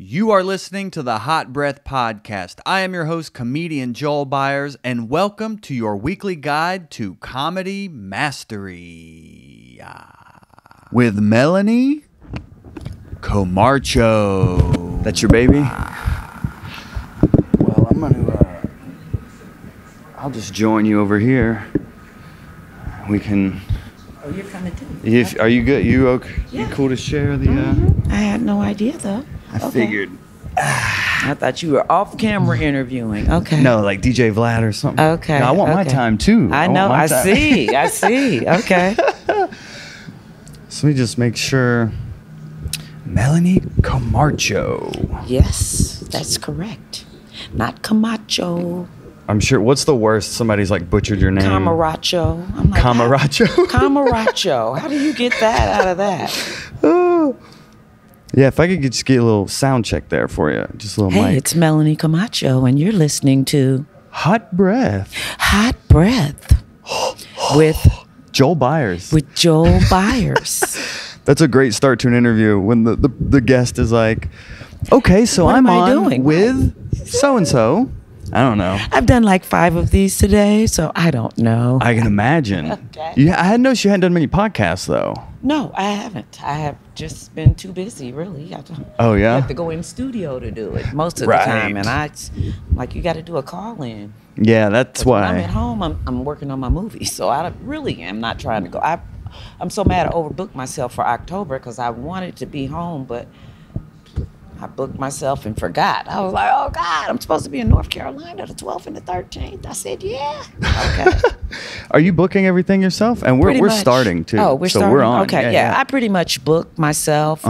You are listening to the Hot Breath Podcast. I am your host, comedian Joel Byars, and welcome to your weekly guide to comedy mastery. With Melanie-Comarcho. That's your baby? Well, I'm gonna, I'll just join you over here. We can... Oh, you're coming too. Are you good? You okay? Yeah. You cool to share the... I had no idea, though. I figured... I thought you were off-camera interviewing. Okay. No, like DJ Vlad or something. Okay. No, I want my time, too. I know. I see. Okay. So let me just make sure... Melanie-Comarcho. Yes, that's correct. Not Camacho. I'm sure. What's the worst? Somebody's like butchered your name. Comarcho. I'm like, Comarcho? Comarcho. How do you get that out of that? Oh. Yeah, if I could just get a little sound check there for you. Just a little mic. Hey, it's Melanie Comarcho, and you're listening to Hot Breath. Hot Breath with Joel Byars. With Joel Byars. That's a great start to an interview when the guest is like, okay, so What I'm am I on doing? with so-and-so. I don't know. I've done like 5 of these today, so I don't know. I can imagine. Okay. Yeah, I hadn't noticed you hadn't done many podcasts, though. No, I haven't. I have just been too busy, really. Oh, yeah? I have to go in studio to do it most of the time. And you got to do a call-in. Yeah, that's When why. I'm at home, I'm working on my movie, so I really am not trying to go. I'm so mad I overbooked myself for October because I wanted to be home, but I booked myself and forgot. I was like, oh, God, I'm supposed to be in North Carolina the 12th and the 13th. I said, yeah. Okay. Are you booking everything yourself? And we're starting, too. Oh, we're so starting? We're on. Okay, yeah. I pretty much book myself.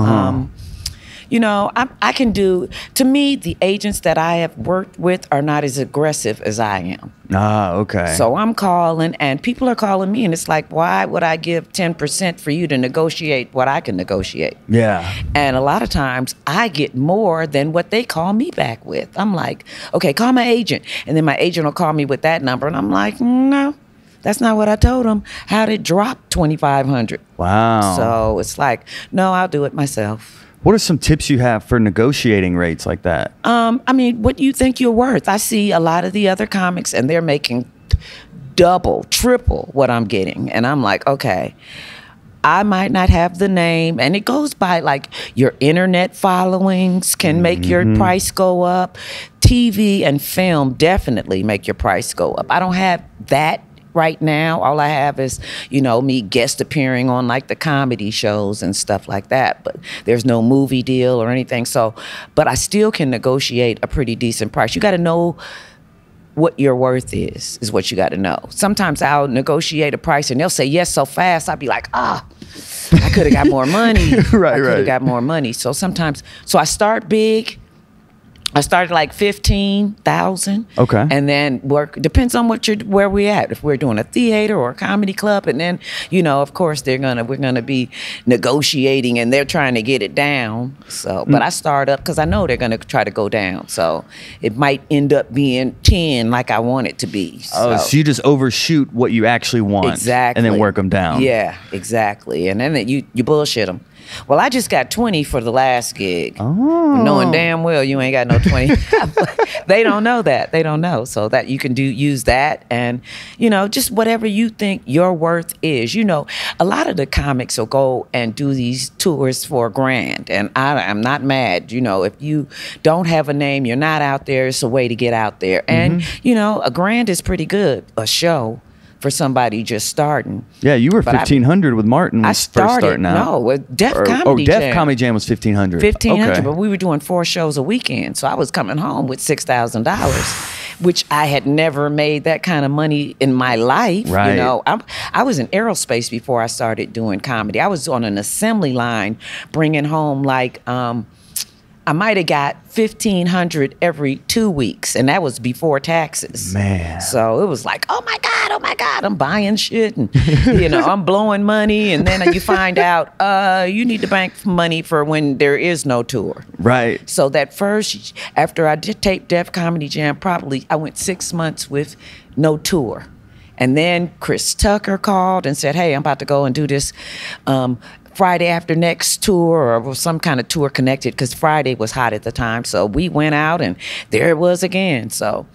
You know, I can do, to me, the agents that I have worked with are not as aggressive as I am. Ah, okay. So I'm calling, and people are calling me, and it's like, why would I give 10% for you to negotiate what I can negotiate? Yeah. And a lot of times, I get more than what they call me back with. I'm like, okay, call my agent. And then my agent will call me with that number, and I'm like, no. That's not what I told them. How'd it drop $2,500? Wow. So it's like, no, I'll do it myself. What are some tips you have for negotiating rates like that? I mean, what you think you're worth. I see a lot of the other comics, and they're making double, triple what I'm getting. And I'm like, okay, I might not have the name. And it goes by, like, your internet followings can make your price go up. TV and film definitely make your price go up. I don't have that right now. All I have is, you know, me guest appearing on like the comedy shows and stuff like that. But there's no movie deal or anything. So, but I still can negotiate a pretty decent price. You got to know what your worth is what you got to know. Sometimes I'll negotiate a price and they'll say yes so fast. I'll be like, I could have got more money. I could have got more money. So sometimes, so I start big. I started like 15,000. Okay. And then work, depends on where we're at. If we're doing a theater or a comedy club, and then, you know, of course we're gonna be negotiating and they're trying to get it down. So, but I start up because I know they're gonna try to go down. So it might end up being 10 like I want it to be. So you just overshoot what you actually want. Exactly. And then work them down. Yeah, exactly. And then you bullshit them. Well, I just got 20 for the last gig. Oh. Knowing damn well you ain't got no 20. They don't know that. They don't know. So that you can use that, and, you know, just whatever you think your worth is. You know, a lot of the comics will go and do these tours for $1,000, and I'm not mad. You know, if you don't have a name, you're not out there, it's a way to get out there. And, you know, $1,000 is pretty good, a show, for somebody just starting. Yeah, you were 1,500 with Martin when first starting out. No, with Def-Comedy Jam. Def-Comedy-Jam was 1,500. 1,500, okay. But we were doing 4 shows a weekend, so I was coming home with $6,000, which I had never made that kind of money in my life. Right. You know, I was in aerospace before I started doing comedy. I was on an assembly line, bringing home like I might have got $1,500 every 2 weeks, and that was before taxes. Man. So it was like, oh my God, I'm buying shit, and, you know, I'm blowing money, and then you find out you need to bank money for when there is no tour. Right. So that first, after I did tape Def Comedy Jam, probably I went 6 months with no tour. And then Chris Tucker called and said, hey, I'm about to go and do this Friday After Next tour or some kind of tour connected because Friday was hot at the time. So we went out and there it was again. So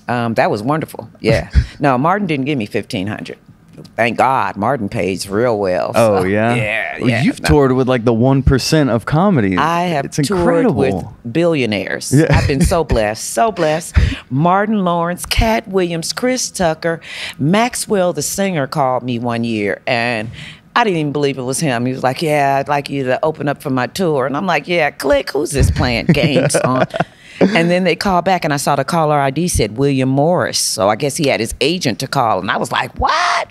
that was wonderful. Yeah. No, Martin didn't give me $1,500. Thank God, Martin pays real well. Oh, so, yeah? Yeah, Well, yeah. you've toured with like the 1% of comedy. I have It's toured incredible. with billionaires. Yeah. I've been so blessed, so blessed. Martin Lawrence, Katt Williams, Chris Tucker, Maxwell, the singer, called me one year, and I didn't even believe it was him. He was like, "Yeah, I'd like you to open up for my tour," and I'm like, "Yeah, click. Who's this playing games on?" And then they called back, and I saw the caller ID said William Morris. So I guess he had his agent to call, and I was like, "What?"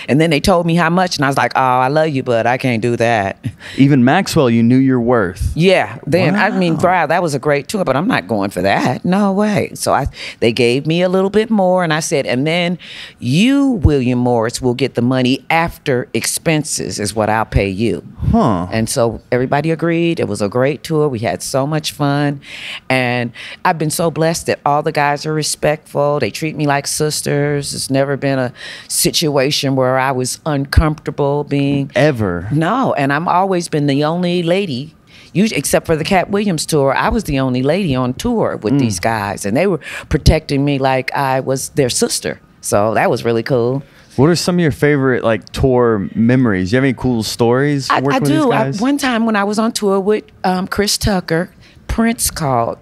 And then they told me how much, and I was like, "Oh, I love you, but I can't do that." Even Maxwell, you knew your worth. Yeah. Then I mean, Wow. wow, that was a great tour, but I'm not going for that. No way. So they gave me a little bit more, and I said, and then you, William Morris, will get the money after expenses is what I'll pay you. Huh. And so everybody agreed. It was a great tour. We had so much fun. And I've been so blessed that all the guys are respectful. They treat me like sisters. It's never been a situation where I was uncomfortable being. Ever. No. And I've always been the only lady. Usually, except for the Katt Williams tour, I was the only lady on tour with these guys. And they were protecting me like I was their sister. So that was really cool. What are some of your favorite like tour memories? Do you have any cool stories I working with these do. guys? One time when I was on tour with Chris Tucker, Prince called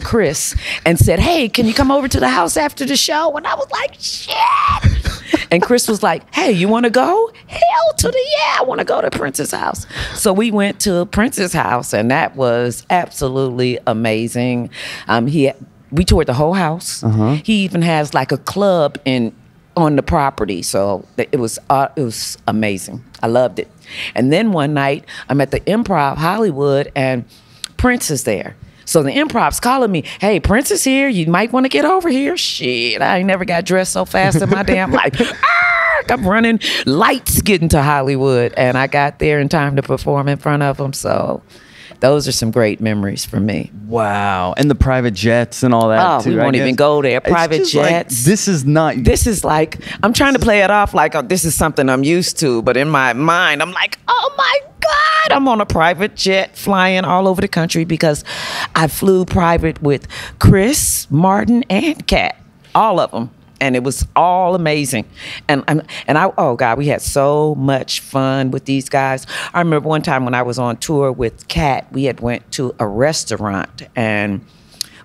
Chris and said, "Hey, can you come over to the house after the show?" And I was like, "Shit!" And Chris was like, "Hey, you want to go?" Hell to the yeah, I want to go to Prince's house. So we went to Prince's house, and that was absolutely amazing. We toured the whole house. He even has like a club on the property, so it was amazing. I loved it. And then one night, I'm at the Improv Hollywood, and Prince is there. So the Improv's calling me, "Hey, Prince is here. You might want to get over here." Shit, I ain't never got dressed so fast in my damn life. I'm running lights getting to Hollywood, and I got there in time to perform in front of them. So those are some great memories for me. Wow. And the private jets and all that Oh, too. we I won't even guess. go there. It's Private just like, jets. this is not. This is like, I'm trying to play it off like, oh, this is something I'm used to. But in my mind, I'm like, oh my God, I'm on a private jet flying all over the country because I flew private with Chris, Martin, and Katt, all of them. And it was all amazing. And oh God, we had so much fun with these guys. I remember one time when I was on tour with Katt, we had went to a restaurant and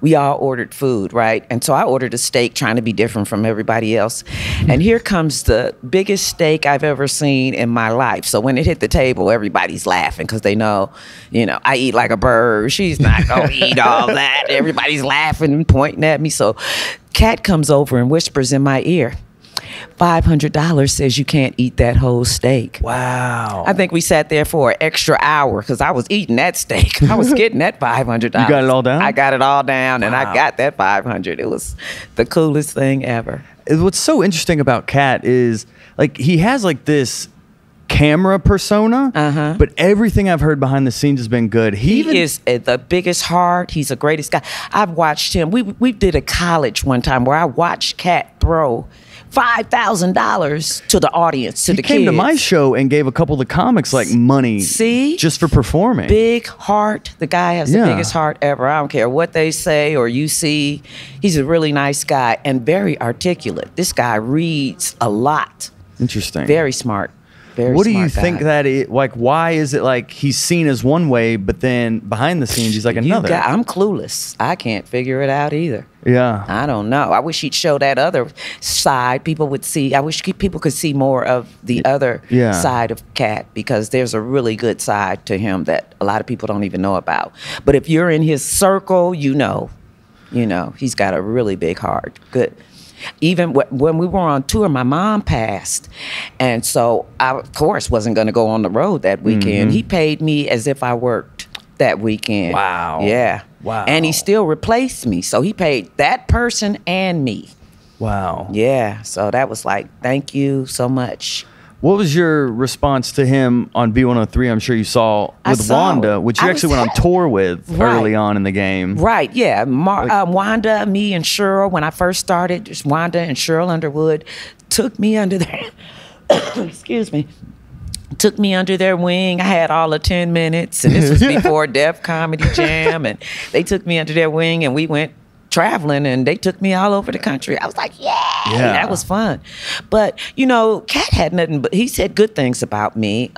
we all ordered food, right? And so I ordered a steak trying to be different from everybody else. And here comes the biggest steak I've ever seen in my life. So when it hit the table, everybody's laughing because they know, I eat like a bird. She's not going to eat all that. Everybody's laughing and pointing at me. So Katt comes over and whispers in my ear, $500 says you can't eat that whole steak. Wow. I think we sat there for an extra hour because I was eating that steak. I was getting that $500. You got it all down? I got it all down, and Wow. I got that $500. It was the coolest thing ever. What's so interesting about Katt is like he has like this camera persona, but everything I've heard behind the scenes has been good. He is the biggest heart. He's the greatest guy. I've watched him. We did a college one time where I watched Katt throw $5,000 to the audience, to the kids. He came to my show and gave a couple of the comics like money, See? just for performing. Big heart. The guy has the biggest heart ever. I don't care what they say or you see. He's a really nice guy and very articulate. This guy reads a lot. Interesting. Very smart. Very What do you smart guy. think that is, like, why is it like he's seen as one way, but then behind the scenes he's like another? I'm clueless. I can't figure it out either. Yeah. I don't know. I wish he'd show that other side. People would see. I wish people could see more of the other side of Katt because there's a really good side to him that a lot of people don't even know about. But if you're in his circle, you know, he's got a really big heart. Good. Even when we were on tour, my mom passed. And so I, of course, wasn't going to go on the road that weekend. He paid me as if I worked that weekend. Wow. Yeah. Wow. And he still replaced me. So he paid that person and me. Wow. Yeah. So that was like, thank you so much. What was your response to him on B103? I'm sure you saw with saw Wanda, it. which you I actually was went on there. tour with Right. early on in the game. Right, yeah. Wanda, me, and Cheryl, when I first started, just Wanda and Cheryl Underwood took me under their, excuse me, took me under their wing. I had all of 10 minutes, and this was before Def-comedy-jam, and they took me under their wing, and we went traveling, and they took me all over the country. I was like, yeah, that was fun. But, you know, Katt had nothing but, he said good things about me.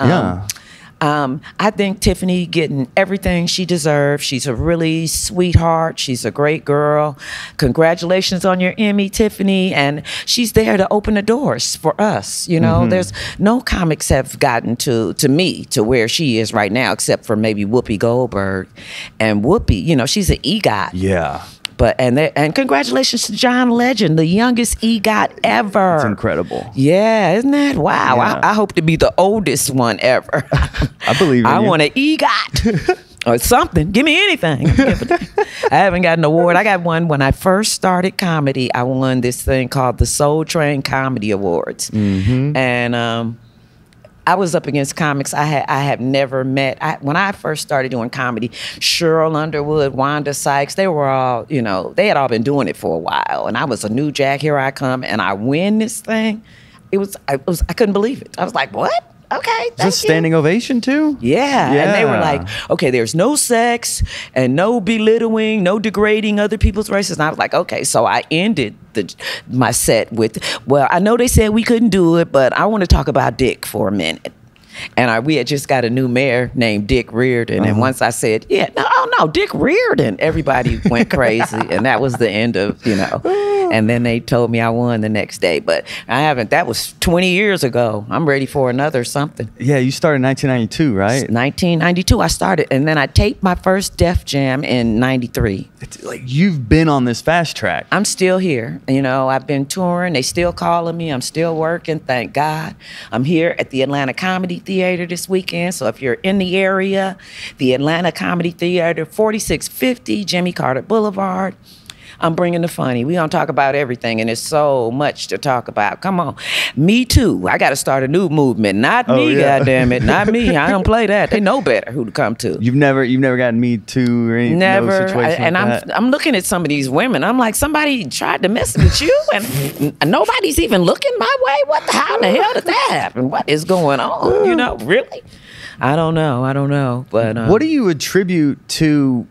I think Tiffany getting everything she deserves. She's a really sweetheart. She's a great girl. Congratulations on your Emmy, Tiffany. And she's there to open the doors for us. You know, there's no comics have gotten to me to where she is right now, except for maybe Whoopi Goldberg. And Whoopi, you know, she's an EGOT. Yeah. But and congratulations to John Legend, the youngest EGOT ever. It's incredible. Yeah, isn't that? Wow. Yeah. I hope to be the oldest one ever. I believe in I you. want an EGOT or something. Give me anything. I haven't got an award. I got one when I first started comedy. I won this thing called the Soul Train Comedy Awards. And I was up against comics I have never met. When I first started doing comedy, Cheryl Underwood, Wanda Sykes, they were all, you know, they had all been doing it for a while. And I was a new jack, here I come, and I win this thing. I couldn't believe it. I was like, what? Okay, thank you. Standing ovation too? Yeah. And they were like, okay, there's no sex and no belittling, no degrading other people's races. And I was like, okay. So I ended my set with, well, I know they said we couldn't do it, but I want to talk about dick for a minute. And we had just got a new mayor named Dick Reardon. And once I said, no, Dick Reardon, everybody went crazy. And that was the end of, you know. And then they told me I won the next day. But I haven't. That was 20 years ago. I'm ready for another something. Yeah, you started in 1992, right? 1992 I started. And then I taped my first Def Jam in 93. It's like you've been on this fast track. I'm still here. You know, I've been touring. They still calling me. I'm still working. Thank God. I'm here at the Atlanta Comedy Theater this weekend. So if you're in the area, the Atlanta Comedy Theater, 4650 Jimmy Carter Boulevard. I'm bringing the funny. We gonna talk about everything, and there's so much to talk about. Come on. Me Too. I got to start a new movement. Not me, goddammit. Not me. I don't play that. They know better who to come to. You've never gotten Me Too or any never. situation like that? I'm looking at some of these women. I'm like, somebody tried to mess with you, and nobody's even looking my way. How the hell did that happen? What is going on? You know, really? I don't know. But what do you attribute to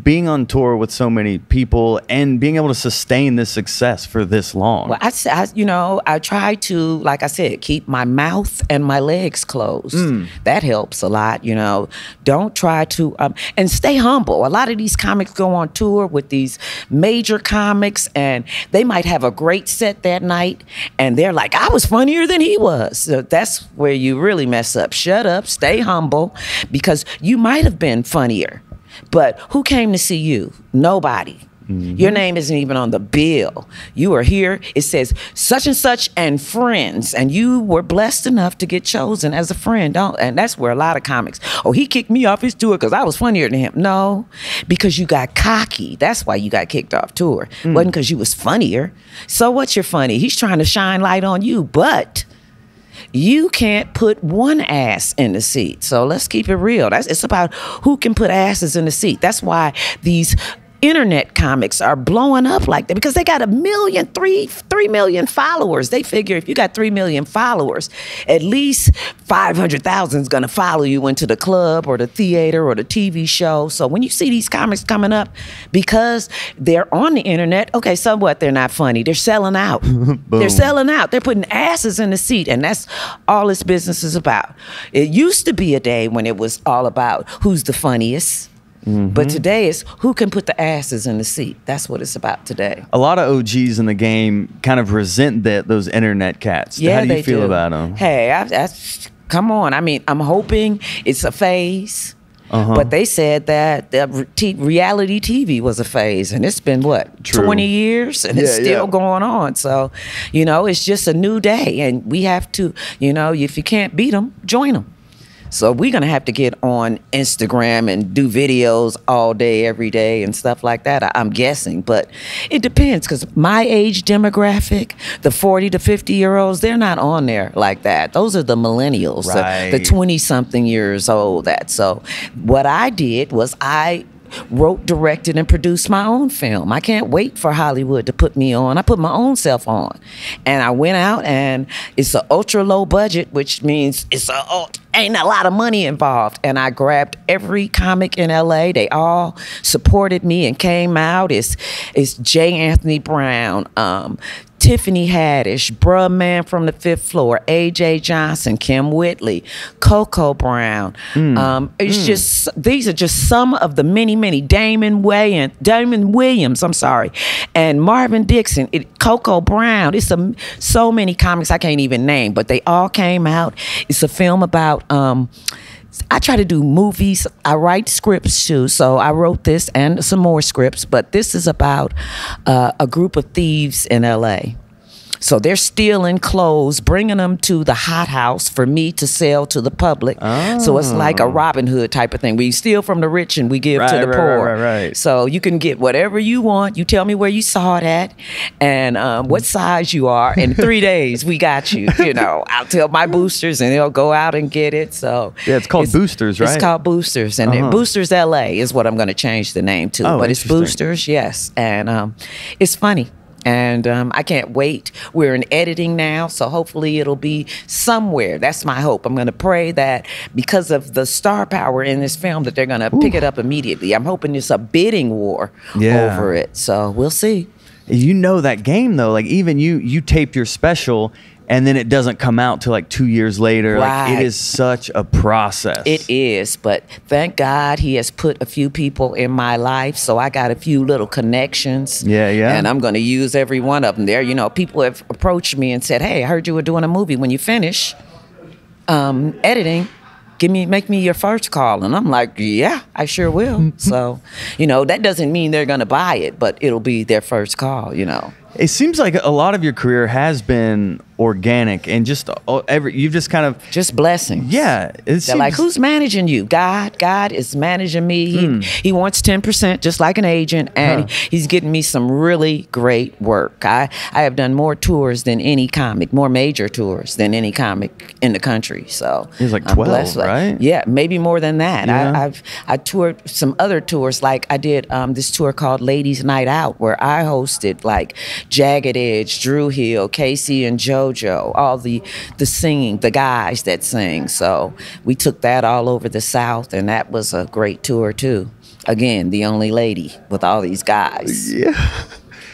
being on tour with so many people and being able to sustain this success for this long? Well, I try to, like I said, keep my mouth and my legs closed. That helps a lot, you know. Don't try to, and stay humble. A lot of these comics go on tour with these major comics, and they might have a great set that night, and they're like, I was funnier than he was. So that's where you really mess up. Shut up, stay humble, because you might have been funnier. But who came to see you? Nobody. Your name isn't even on the bill. You are here. It says such and such and friends, and you were blessed enough to get chosen as a friend. And that's where a lot of comics, he kicked me off his tour because I was funnier than him. No, because you got cocky. That's why you got kicked off tour. Wasn't because you was funnier. So what's your funny? He's trying to shine light on you, but you can't put one ass in the seat. So let's keep it real. It's about who can put asses in the seat. That's why these internet comics are blowing up like that, because they got 3 million followers. They figure if you got 3 million followers, at least 500,000 is going to follow you into the club or the theater or the TV show. So when you see these comics coming up, because they're on the internet, okay, so what? They're not funny. They're selling out. They're selling out. They're putting asses in the seat, and that's all this business is about. It used to be a day when it was all about who's the funniest. But today is who can put the asses in the seat. That's what it's about today. A lot of OGs in the game kind of resent those internet cats. Yeah, How do you feel about them? Hey, come on. I mean, I'm hoping it's a phase. But they said that reality TV was a phase, and it's been, 20 years, and it's still going on. So, you know, it's just a new day, and we have to, you know, if you can't beat them, join them. So we're going to have to get on Instagram and do videos all day, every day and stuff like that, I'm guessing. But it depends, because my age demographic, the 40 to 50-year-olds, they're not on there like that. Those are the millennials, right. the 20-something years old. So what I did was I wrote, directed, and produced my own film. I can't wait for Hollywood to put me on. I put my own self on. And I went out, and it's an ultra low budget, which means ain't a lot of money involved. And I grabbed every comic in LA. They all supported me and came out. It's J. Anthony Brown, Tiffany Haddish, Bruh Man from the Fifth Floor, A.J. Johnson, Kim Whitley, Coco Brown. These are just some of the many, Damon Williams, and Marvin Dixon, Coco Brown. It's so many comics I can't even name, but they all came out. It's a film about I try to do movies. I write scripts too, so I wrote this and some more scripts. But this is about a group of thieves in LA. So they're stealing clothes, bringing them to the hot house for me to sell to the public. Oh. So it's like a Robin Hood type of thing. We steal from the rich and we give to the poor. Right. So you can get whatever you want. You tell me where you saw it at and what size you are. In 3 days, we got you. You know, I'll tell my boosters and they'll go out and get it. So yeah, it's called Boosters, right? It's called Boosters. And Boosters LA is what I'm going to change the name to. Oh, but it's Boosters, yes. And it's funny. And I can't wait. We're in editing now, so hopefully it'll be somewhere. That's my hope. I'm going to pray that because of the star power in this film that they're going to pick it up immediately. I'm hoping it's a bidding war over it. So we'll see. You know that game, though. Like, even you tape your special, and then it doesn't come out till like 2 years later. Right. Like, it is such a process. It is, but thank God he has put a few people in my life, so I got a few little connections. Yeah. And I'm going to use every one of them there. You know, people have approached me and said, hey, I heard you were doing a movie. When you finish editing, make me your first call. And I'm like, yeah, I sure will. So, you know, that doesn't mean they're going to buy it, but it'll be their first call, you know. It seems like a lot of your career has been organic and just you've just kind of just blessings. Yeah, they're like, who's managing you? God is managing me. He wants 10%, just like an agent, and he's getting me some really great work. I have done more tours than any comic, more major tours than any comic in the country. So he's like 12, right? Yeah, maybe more than that. Yeah. I toured some other tours, like I did this tour called Ladies Night Out, where I hosted like Jagged Edge, Drew Hill, Casey and JoJo, all the singing, the guys that sing. So we took that all over the South, and that was a great tour too. Again, the only lady with all these guys. Yeah.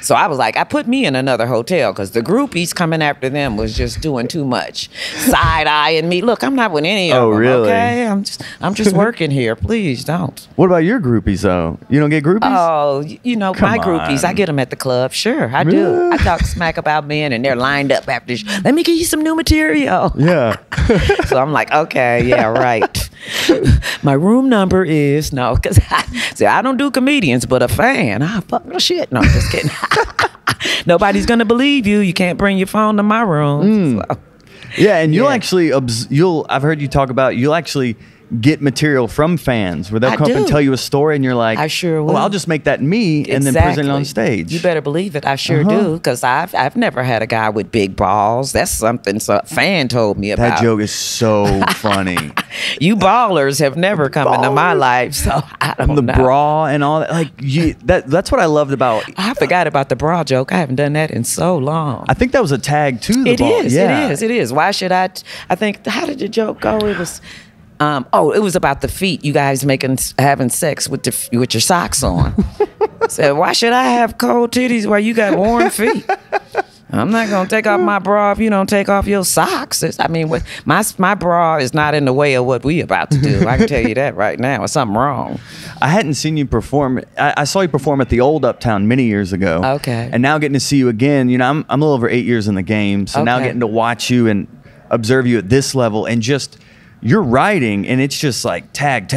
So I was like, I put me in another hotel because the groupies coming after them was just doing too much. Side-eyeing me. Look, I'm not with any of them. Oh, really? Okay, I'm just working here. Please don't. What about your groupies, though? You don't get groupies? Oh, you know, my groupies, I get them at the club. Sure, I do. I talk smack about men, and they're lined up after this. Let me give you some new material. Yeah. So I'm like, okay, yeah, right. My room number is, because I don't do comedians, but a fan. Fuck no shit. No, I'm just kidding. Nobody's gonna believe you. You can't bring your phone to my room. So. Yeah, and you'll actually I've heard you talk about you'll actually get material from fans where they'll come up and tell you a story, and you're like, I sure will. Well, I'll just make that me and then present it on stage. You better believe it. I sure do, because I've never had a guy with big balls. That's something a fan told me about. That joke is so funny. You ballers have never come into my life, so I don't know. The bra and all that. Like that's what I loved about. I forgot about the bra joke. I haven't done that in so long. I think that was a tag to the ball. It is. Why should I think, how did the joke go? It was it was about the feet. You guys having sex with your socks on. Said, why should I have cold titties while you got warm feet? I'm not gonna take off my bra if you don't take off your socks. My bra is not in the way of what we about to do. I can tell you that right now. There's something wrong. I hadn't seen you perform. I saw you perform at the old Uptown many years ago. Okay. And now getting to see you again. You know, I'm a little over 8 years in the game, so now getting to watch you and observe you at this level and just. You're writing, and it's just like tag.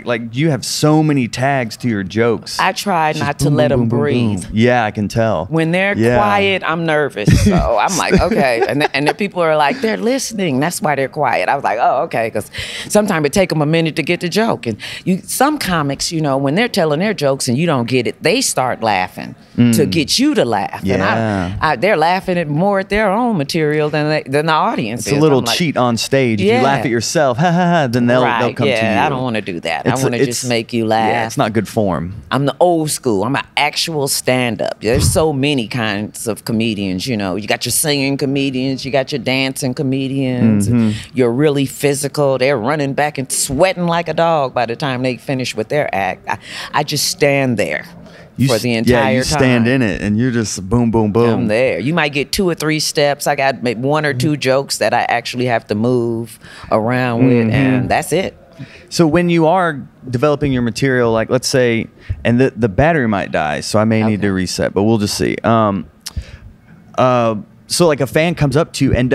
Like, you have so many tags to your jokes. I try not to let them breathe. Yeah, I can tell. When they're quiet, I'm nervous. So I'm like, okay. And the people are like, they're listening. That's why they're quiet. I was like, oh, okay. Because sometimes it take them a minute to get the joke. And some comics, you know, when they're telling their jokes and you don't get it, they start laughing to get you to laugh. Yeah. And they're laughing more at their own material than the audience is. It's a little cheat on stage. If you laugh at yourself, ha ha ha, then they'll come to you. I don't want to do that. I want to just make you laugh. Yeah, it's not good form. I'm the old school. I'm an actual stand-up. There's so many kinds of comedians, you know. You got your singing comedians, you got your dancing comedians. You're really physical. They're running back and sweating like a dog by the time they finish with their act. I just stand there. For the entire time. Yeah, you stand in it, and you're just boom, boom, boom. I'm there. You might get 2 or 3 steps. I got maybe 1 or 2 jokes that I actually have to move around with, and that's it. So when you are developing your material, like let's say, and the battery might die, so I may need to reset, but we'll just see. So like a fan comes up to you and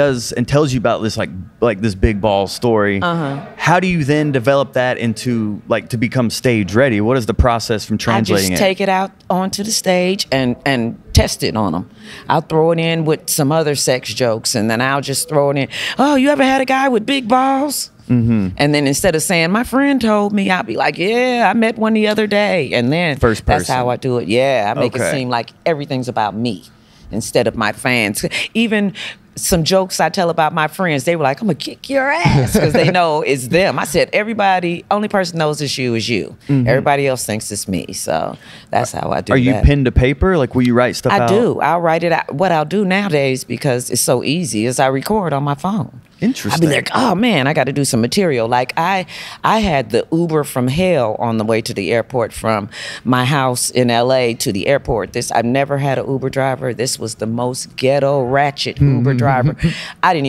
tells you about this like this big ball story. How do you then develop that into like to become stage ready? What is the process from translating it? I just take it out onto the stage and test it on them. I'll throw it in with some other sex jokes, and then I'll just throw it in. Oh, you ever had a guy with big balls? And then instead of saying, my friend told me, I'll be like, yeah, I met one the other day. And then first person. That's how I do it. Yeah, I make it seem like everything's about me instead of my fans. Even some jokes I tell about my friends, they were like, I'm gonna kick your ass, because they know it's them. I said, only person knows it's you is you. Everybody else thinks it's me. So that's how I do that. Are you pen to paper? Like, will you write stuff out? I do. I'll write it out. What I'll do nowadays, because it's so easy, is I record on my phone. Interesting. I'd be like, oh man, I got to do some material. Like I had the Uber from hell on the way to the airport from my house in LA to the airport. I've never had an Uber driver. This was the most ghetto ratchet Uber driver. She didn't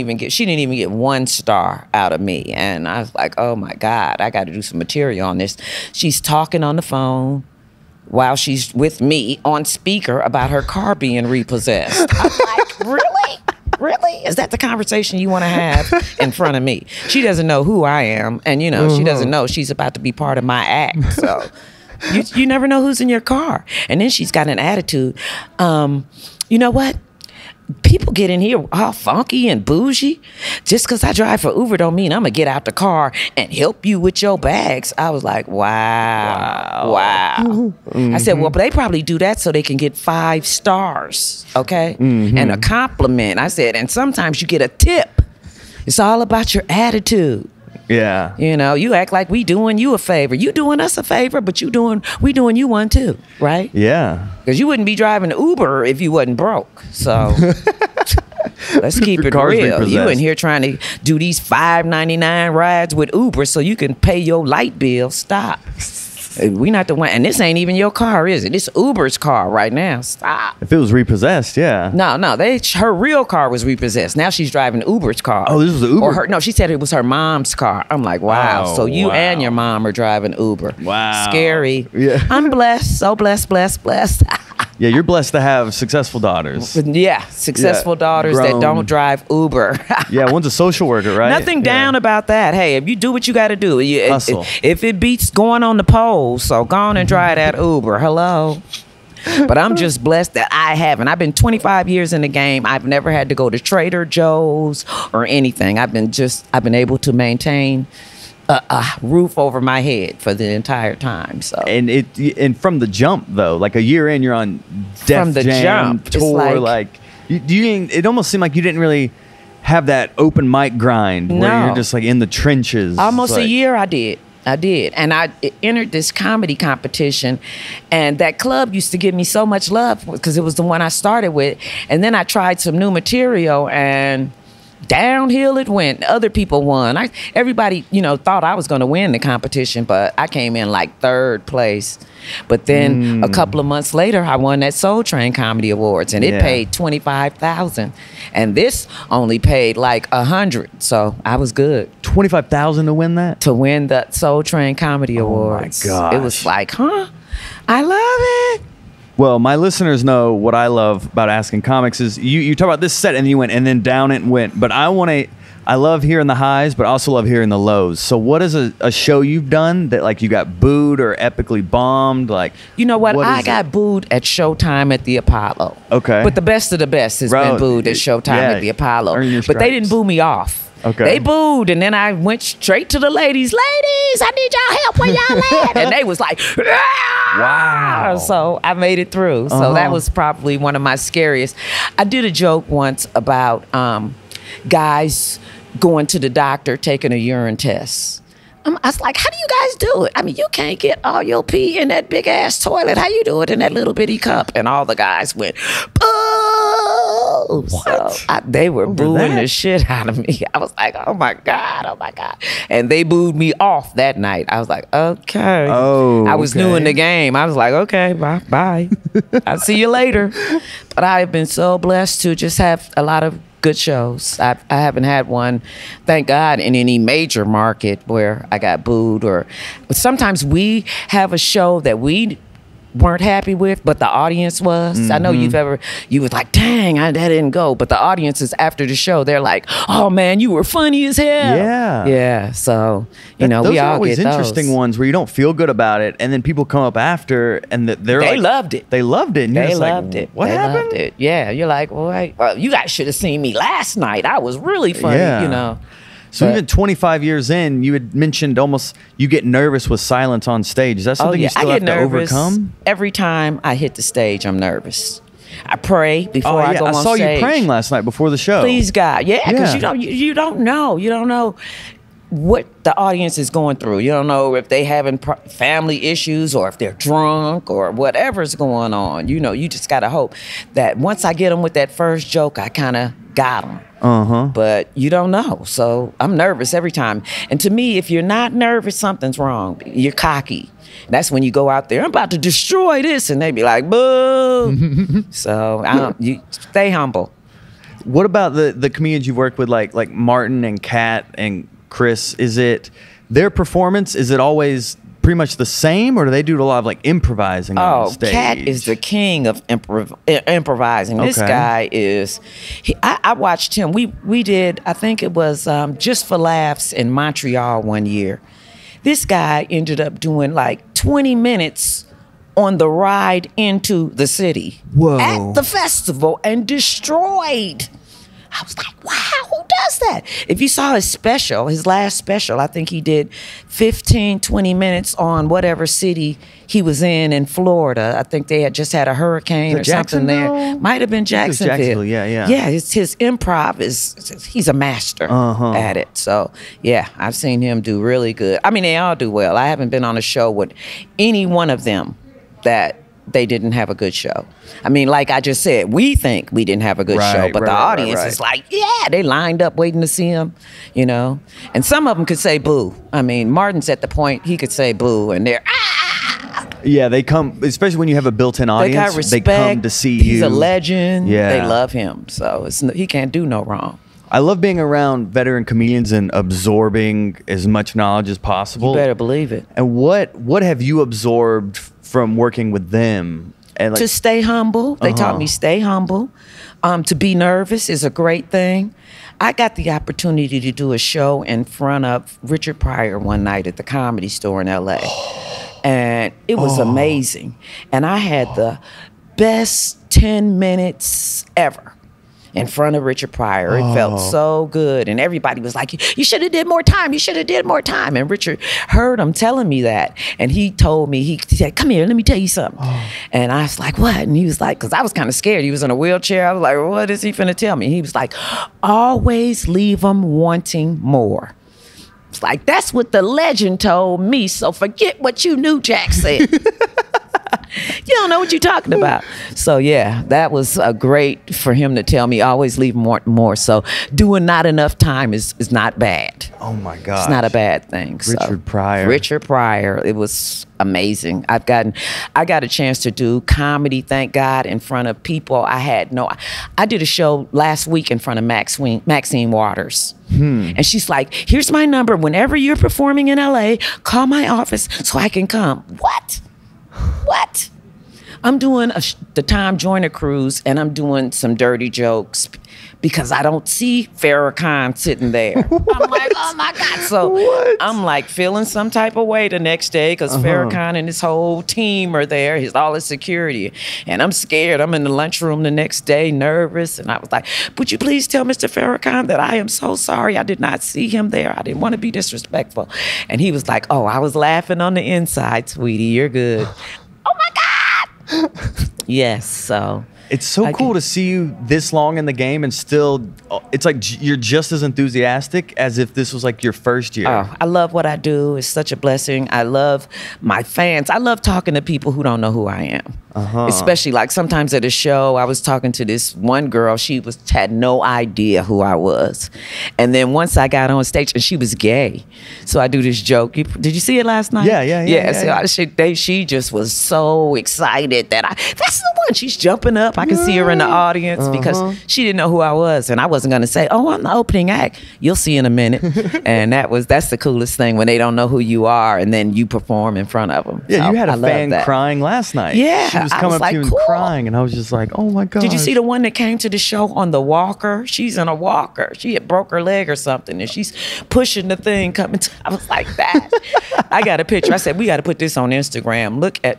even get 1 star out of me. And I was like, oh my God, I got to do some material on this. She's talking on the phone while she's with me on speaker about her car being repossessed. I'm like, really? Really? Is that the conversation you want to have in front of me? She doesn't know who I am, and you know, she doesn't know she's about to be part of my act. So you never know who's in your car. And then she's got an attitude. You know what? People get in here all funky and bougie. Just because I drive for Uber don't mean I'm going to get out the car and help you with your bags. I was like, wow. I said, well, but they probably do that so they can get 5 stars, okay? And a compliment. I said, and sometimes you get a tip. It's all about your attitude. Yeah. You know, you act like we doing you a favor. You doing us a favor, but we doing you one too, right? Yeah. Because you wouldn't be driving Uber if you wasn't broke. So let's keep it real. You in here trying to do these $5.99 rides with Uber so you can pay your light bill. Stop. We not the one, and this ain't even your car, is it? This Uber's car right now. Stop. If it was repossessed, yeah. No, her real car was repossessed. Now she's driving Uber's car. Oh, this was the Uber? No, she said it was her mom's car. I'm like, wow. Oh, so you and your mom are driving Uber. Wow. Scary. Yeah. I'm blessed. So blessed. Yeah, you're blessed to have successful daughters. Yeah, successful daughters that don't drive Uber. Yeah, one's a social worker, right? Nothing down about that. Hey, if you do what you got to do, hustle. If it beats going on the pole, so go on and drive that Uber. Hello. But I'm just blessed that I haven't. I've been 25 years in the game. I've never had to go to Trader Joe's or anything. I've been able to maintain a roof over my head for the entire time. So and from the jump though, like a year in, you're on Def Jam tour. It almost seemed like you didn't really have that open mic grind where you're just like in the trenches. Almost a year I did. And I entered this comedy competition, and that club used to give me so much love because it was the one I started with. And then I tried some new material, and downhill it went. Other people won. Everybody, thought I was going to win the competition, but I came in like 3rd place. But then a couple of months later, I won that Soul Train Comedy Awards, and it paid $25,000, and this only paid like $100. So I was good. $25,000 to win that? To win the Soul Train Comedy Awards. Oh my gosh. It was like, I love it. Well, my listeners know what I love about asking comics is you talk about this set and you went and then down it went. But I love hearing the highs, but I also love hearing the lows. So what is a show you've done that like you got booed or epically bombed? Like, you know what? I got booed at Showtime at the Apollo. Okay. But the best of the best has been booed at Showtime at the Apollo. But they didn't boo me off. Okay. They booed, and then I went straight to the ladies. Ladies, I need y'all help. Where y'all at? And they was like, ah! Wow. So I made it through. So that was probably one of my scariest. I did a joke once about guys going to the doctor, taking a urine test. I was like, how do you guys do it? I mean, you can't get all your pee in that big ass toilet. How you do it in that little bitty cup? And all the guys went, boo! What? So they were booing the shit out of me. I was like, oh my God, oh my God. And they booed me off that night. I was like, okay. Oh, I was new in the game. I was like, okay, bye. I'll see you later. But I've been so blessed to just have a lot of good shows. I haven't had one, thank God, in any major market where I got booed. But sometimes we have a show that we weren't happy with, but the audience was. Mm-hmm. I know you was like, dang, that didn't go. But the audience is after the show, they're like, oh man, you were funny as hell. Yeah. So, we all are always get those. Interesting ones where you don't feel good about it, and then people come up after, and they loved it. They loved it. And they loved it. What happened? Loved it. Yeah. You're like, well, you guys should have seen me last night. I was really funny. So even 25 years in, you had mentioned almost you get nervous with silence on stage. Is that something you still have to overcome? Every time I hit the stage, I'm nervous. I pray before I go on stage. I saw you praying last night before the show. Please God, because you don't know what the audience is going through. You don't know if they having family issues or if they're drunk or whatever's going on. You just gotta hope that once I get them with that first joke, I kind of got them. But you don't know. So I'm nervous every time. And to me, if you're not nervous, something's wrong. You're cocky. That's when you go out there, I'm about to destroy this. And they be like, boo. So you stay humble. What about the comedians you've worked with, like Martin and Katt and Chris? Is it their performance? Is it always pretty much the same, or do they do a lot of like improvising on stage? Katt is the king of improvising. This guy is. I watched him. We did. I think it was Just for Laughs in Montreal one year. This guy ended up doing like 20 minutes on the ride into the city at the festival and destroyed. I was like, wow, who does that? If you saw his last special, I think he did 15, 20 minutes on whatever city he was in Florida. I think they had just had a hurricane or something there. Might have been Jacksonville. Yeah. Yeah, his improv he's a master at it. So, yeah, I've seen him do really good. I mean, they all do well. I haven't been on a show with any one of them that they didn't have a good show. I mean, like I just said, we think we didn't have a good show, but the audience is like, yeah, they lined up waiting to see him, And some of them could say boo. I mean, Martin's at the point he could say boo, and they're Yeah, they come, especially when you have a built-in audience. They got respect. They come to see you. He's a legend. Yeah. They love him, so he can't do no wrong. I love being around veteran comedians and absorbing as much knowledge as possible. You better believe it. And what have you absorbed from working with them? And to stay humble. They taught me stay humble. To be nervous is a great thing. I got the opportunity to do a show in front of Richard Pryor one night at the Comedy Store in L.A. And it was amazing. And I had the best 10 minutes ever in front of Richard Pryor. It felt so good. And everybody was like, you should have did more time. You should have did more time. And Richard heard him telling me that. And he told me, he said, come here, let me tell you something. And I was like, what? And he was like, because I was kind of scared. He was in a wheelchair. I was like, what is he finna tell me? He was like, always leave them wanting more. It's like, that's what the legend told me. So forget what you knew Jack said. You don't know what you're talking about. So yeah, that was great for him to tell me, always leave more. So doing not enough time is not bad. Oh my God. It's not a bad thing. Richard Pryor. Richard Pryor. It was amazing. I got a chance to do comedy, thank God, in front of people I did a show last week in front of Maxine Waters. And she's like, here's my number. Whenever you're performing in LA, call my office so I can come. What? I'm doing the Tom Joyner cruise, and I'm doing some dirty jokes because I don't see Farrakhan sitting there. I'm like, oh my God. So I'm like feeling some type of way the next day because Farrakhan and his whole team are there, all his security. And I'm scared. I'm in the lunchroom the next day, nervous. And I was like, would you please tell Mr. Farrakhan that I am so sorry I did not see him there. I didn't want to be disrespectful. And he was like, oh, I was laughing on the inside, sweetie. You're good. Oh my God. Yes, so It's so cool to see you this long in the game and still, it's like you're just as enthusiastic as if this was like your first year. Oh, I love what I do. It's such a blessing. I love my fans. I love talking to people who don't know who I am. Especially like sometimes at a show, I was talking to this one girl. She had no idea who I was. And then once I got on stage, and she was gay. So I do this joke. Did you see it last night? Yeah. She just was so excited that that's the one. She's jumping up. I can see her in the audience because she didn't know who I was. And I wasn't going to say, oh, I'm the opening act. You'll see in a minute. And that's the coolest thing when they don't know who you are and then you perform in front of them. Yeah, so you had a fan crying last night. Yeah. She was coming up to you and crying, and I was just like, oh my God. Did you see the one that came to the show on the walker? She's in a walker. She had broke her leg or something, and she's pushing the thing coming to, I was like, that. I got a picture. I said, we got to put this on Instagram. Look at,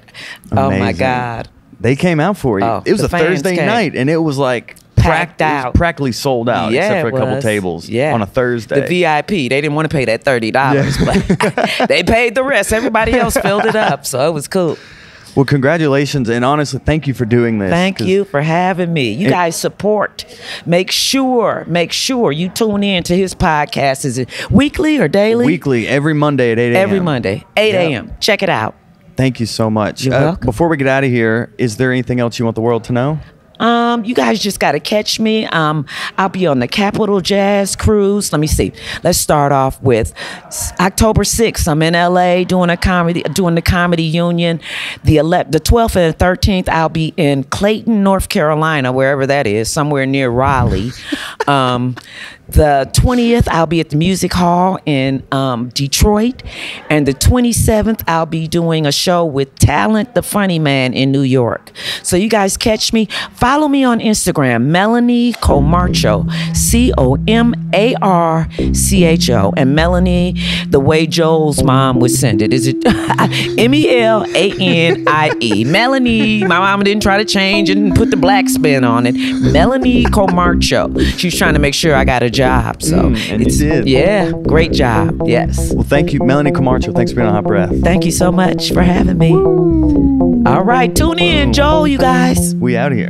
oh my God. They came out for you. Oh, it was a Thursday night, and it was like packed out. Practically sold out, except for a couple tables on a Thursday. The VIP, they didn't want to pay that $30, but they paid the rest. Everybody else filled it up, so it was cool. Well, congratulations, and honestly, thank you for doing this. Thank you for having me. You guys support. Make sure you tune in to his podcast. Is it weekly or daily? Weekly, every Monday at 8 a.m. Every Monday, 8 a.m. Check it out. Thank you so much. You're welcome. Before we get out of here, is there anything else you want the world to know? You guys just got to catch me. I'll be on the Capital Jazz Cruise. Let me see. Let's start off with October 6th. I'm in LA doing the Comedy Union. The 12th and 13th, I'll be in Clayton, North Carolina, wherever that is, somewhere near Raleigh. The 20th, I'll be at the Music Hall in Detroit. And the 27th, I'll be doing a show with Talent the Funny Man in New York. So you guys catch me. Follow me on Instagram, melanie-comarcho, COMARCHO. And Melanie, the way Joel's mom would send it. Is it MELANIE? Melanie. My mom didn't try to change and put the black spin on it. Melanie-comarcho. She was trying to make sure I got a job. So and you did. Yeah, great job. Yes. Well, thank you, Melanie Comarcho. Thanks for being on Hot Breath. Thank you so much for having me. All right, tune in, Joel, you guys. We out here.